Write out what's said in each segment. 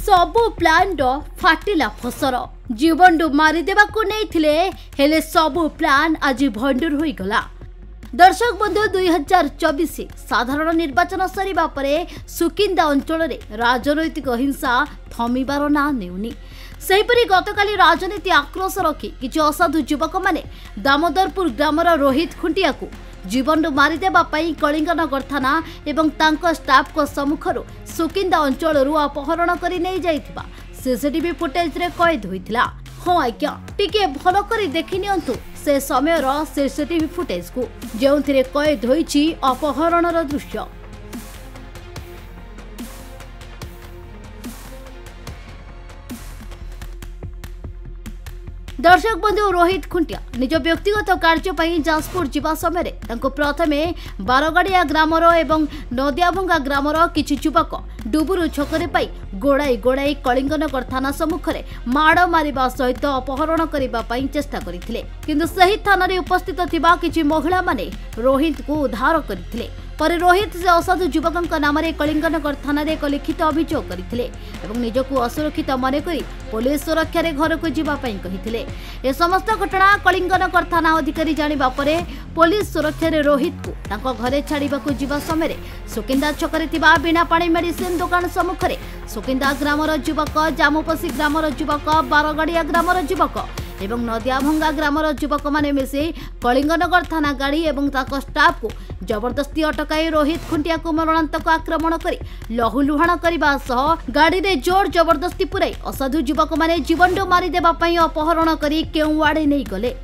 सबु प्लान फाटिला फसर जीवनडु मारिदेवाकू नैथिले हेले सबु प्लान आज भंडूर होई गला। दर्शक बंधु 2024 साधारण निर्वाचन सरिबा परे सुकिंदा अंचल रे राजनैतिक हिंसा थमिबार ना नेउनी। सेहीपरि गतकाली राजनीति आक्रोश रखी किछि असाधु युवक माने दामोदरपुर ग्रामर रोहित खुंटिया को जीवनडु मारिदेबा पई कलिंगनगर थाना एवं तांको स्टाफ को सम्मुखरु सुकिंदा अंचलरू अपहरण करि नै जाइथिबा सीसीटीवी फुटेज रे कैद होइथिला। हाँ आज्ञा टिके भल करी देखि नियंतु से समयर सीसीटीवी फुटेज को जेउथिरे कैद होइछि अपहरणर दृश्य। दर्शक बंधु रोहित खुंटिया निज व्यक्तिगत कार्य पई जाजपुर जीवा समय प्रथमे बारगाड़िया ग्रामर एवं नदियाभंगा ग्रामर किछि युवक डुबुरु छकरे पाई गोड़ाई गोड़ाई कलिंगनगर थाना सम्मुखरे माड़ मारिबा सहित अपहरण करिबा पई चेष्टा करिथिले, किंतु सही थाना रे उपस्थित थिबा किछि महिला माने रोहित को उद्धार करिथिले। पर रोहित से असाधु युवक नाम कलिंगनगर थाना रे एक लिखित अभियोग करथिले एवं निजकू असुरक्षित मन करी पुलिस सुरक्षा रे घर को जीवा पई कहिथिले। ए समस्त घटना कलिंगनगर थाना अधिकारी जानिबा परे पुलिस सुरक्षा रे रोहित को तांको घरे छाड़ीबाकू जीवा समय सुकिंदा छकरे थिबा बिना पानी मेडिसिन दुकान सम्मुखरे सुकिंदा ग्रामर युवक, जामुपसी ग्रामर युवक, बारगाड़िया ग्रामर युवक एवं नदियाभंगा ग्रामर युवक माने मिसे कलिंगनगर थाना गाड़ी एवं ताको स्टाफ को जबरदस्ती अटकाई रोहित खुंटिया को मरणांतक आक्रमण करी लहुलुहाण करने सह गाड़ी रे जोर जबरदस्ती पुराई असाधु युवक माने जीवनडु मारी देबा पई अपहरण करी केउ आड़े नहीं गले।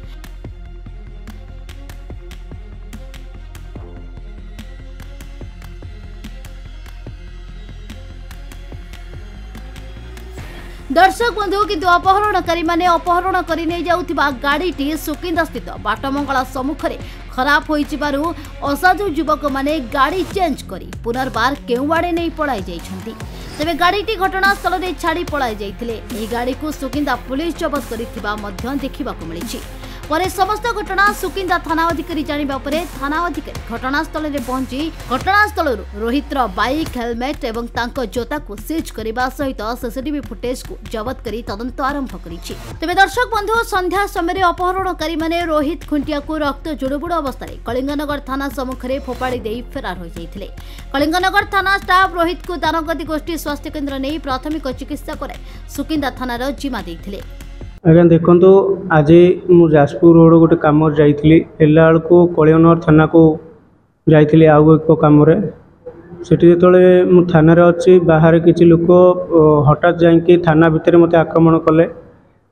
दर्शक बंधु किंतु अपहरणकारी माने अपहरण करि नै जाउथिबा गाड़ीटी सुकिंदा स्थित बाटमंगला सम्मुखरे खराब होइचिबारु असाधु युवक माने गाड़ी चेंज करी पुनर्बार केउआड़े नै पळाई जाइछन्ती। तेबे गाड़ीटी घटनास्थल रे छाड़ी पळाई जाइथिले। एही गाड़ी को सुकिंदा पुलिस जब्त करिथिबा मध्य देखिबाकू मिलिछि। परे समस्त घटना सुकिंदा थाना अधिकारी जानिबा परे थाना अधिकारी घटनास्थल रे पहुंची घटनास्थल रोहितर बाइक, हेलमेट एवं तांको जोता को सीज करबा सहित सीसीटीवी फुटेज को जब्त करी तदंत आरंभ करिछि। तेबे दर्शक बंधु संध्या समय अपहरणकारी माने रोहित खुंटिया को रक्त जुड़ुबुड़ अवस्था कलिंगनगर थाना सम्मुखरे फोपाड़ी देई फेरार हो जाइथिले। कलिंगनगर थाना स्टाफ रोहित को दानगति गोष्ठी स्वास्थ्य केन्द्र नहीं प्राथमिक चिकित्सा करे सुकिंदा थानार जिम्मा देइथिले। आज्ञा देखो आज मु जाजपुर रोड गोटे कम जाइली एला को कलिंगनगर थाना को जाइली आउ एक कम सेठी जो मु थाना अच्छी बाहर किसी लोक हठात जाकि थाना भितर मत आक्रमण कले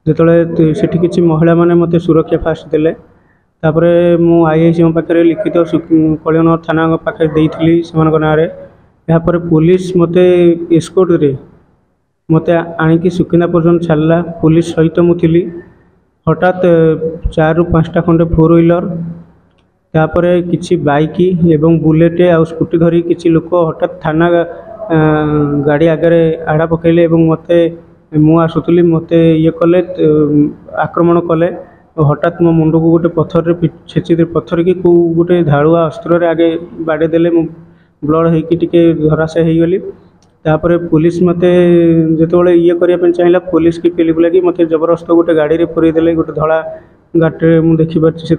जो सेठी किसी महिला माने मत सुरक्षा फास्ट देले तापर मु आईआईसी पाखे लिखित कलिंगनगर थाना पाखे देइथिली सेमान ना यापर पुलिस मत एस्कोर्ट रे मत आणिकी सुकिंदा पर्यटन छाड़ा पुलिस सहित मुझी हठात 4 ରୁ 5टा खंडे 4 व्हीलर तापर किसी बाइक एवं बुलेट आ स्कूटी धरी किसी लोक हठात थाना गाड़ी आगे आड़ा पकड़े मत मुसुली मत ये कले आक्रमण कले हठात मो मुंड को गोटे पथर छेची पथर कि गोटे धाड़ुआ अस्त्र आगे बाड़े देले ब्लड होगी धराशय हो गली। तापर पुलिस मते जिते ये करने चाहिए पुलिस की पेली बुला मत जबरदस्त गोटे गाड़ी रे पुरे देले गोटे धड़ा गाड़ी मुझे देखिपार से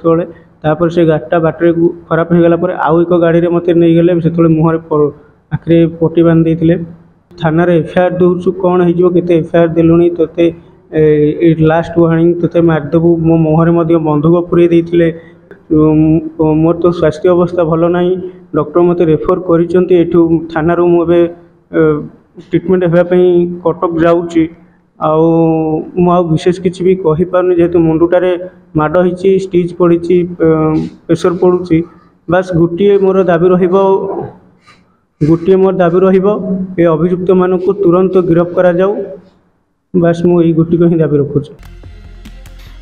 से गाड़ीटा बाटर खराब हो गला आउ एक गाड़ी रे मत नहीं गले से मुहर आखिरी पट्टी बांधि देते थाना एफआईआर दूसु कौन हो एफआईआर देलुनी तोते लास्ट वार्निंग तोते मारिदेबू मो मुहर बंधुक पुरे देते मोर तो स्वास्थ्य अवस्था भल ना डॉक्टर मत रेफर कर थाना मुझे ट्रिटमेंट होगापी कटक जाऊँगी विशेष किसी भी कहीपार जेहेतु मुंडुटारे माड़ होती स्टिच पड़ी प्रेसर पड़ुची बास गोटे मोर दाबी ये अभियुक्त मान को तुरंत गिरफ्त करा जाऊ बास मुझे गोटी को ही दाबी रखुची।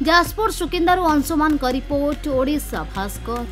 जाजपुर सुकिंदारू अंशुमान का रिपोर्ट ओडिशा भास्कर।